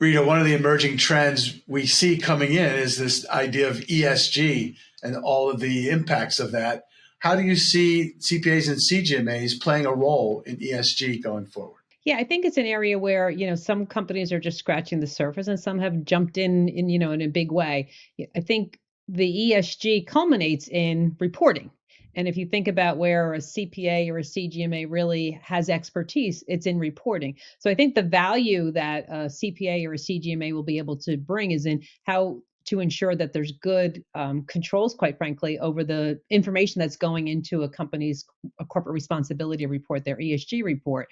Rita, one of the emerging trends we see coming in is this idea of ESG and all of the impacts of that. How do you see CPAs and CGMAs playing a role in ESG going forward? Yeah, I think it's an area where, some companies are just scratching the surface and some have jumped in a big way. I think the ESG culminates in reporting. And if you think about where a CPA or a CGMA really has expertise, it's in reporting. So I think the value that a CPA or a CGMA will be able to bring is in how to ensure that there's good controls, quite frankly, over the information that's going into a company's corporate responsibility report, their ESG report.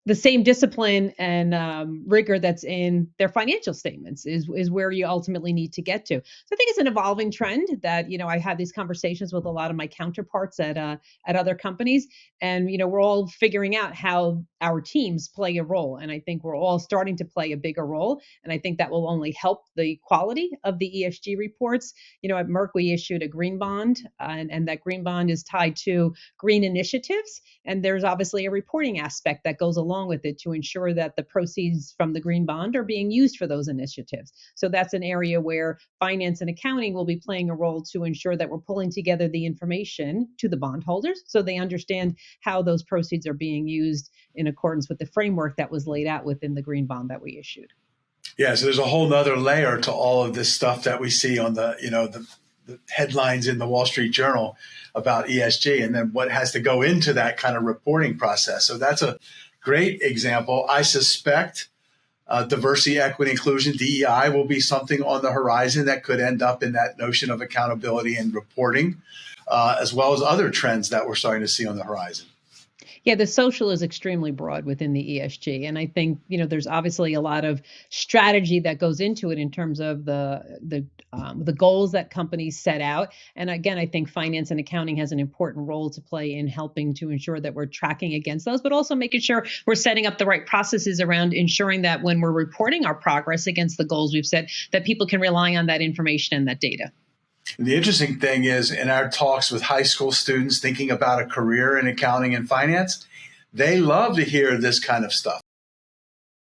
The same discipline and rigor that's in their financial statements is where you ultimately need to get to. So I think it's an evolving trend that, I have these conversations with a lot of my counterparts at other companies, and we're all figuring out how our teams play a role, and I think we're all starting to play a bigger role, and I think that will only help the quality of the ESG reports. At Merck we issued a green bond, and that green bond is tied to green initiatives, and there's obviously a reporting aspect that goes along with it to ensure that the proceeds from the green bond are being used for those initiatives. So that's an area where finance and accounting will be playing a role to ensure that we're pulling together the information to the bondholders so they understand how those proceeds are being used in accordance with the framework that was laid out within the green bond that we issued. Yeah, so there's a whole nother layer to all of this stuff that we see on the headlines in the Wall Street Journal about ESG, and then what has to go into that kind of reporting process. So that's a great example. I suspect diversity, equity, inclusion, DEI will be something on the horizon that could end up in that notion of accountability and reporting, as well as other trends that we're starting to see on the horizon. Yeah, the social is extremely broad within the ESG. And I think, there's obviously a lot of strategy that goes into it in terms of the goals that companies set out. And again, I think finance and accounting has an important role to play in helping to ensure that we're tracking against those, but also making sure we're setting up the right processes around ensuring that when we're reporting our progress against the goals we've set, that people can rely on that information and that data. And the interesting thing is, in our talks with high school students thinking about a career in accounting and finance, they love to hear this kind of stuff.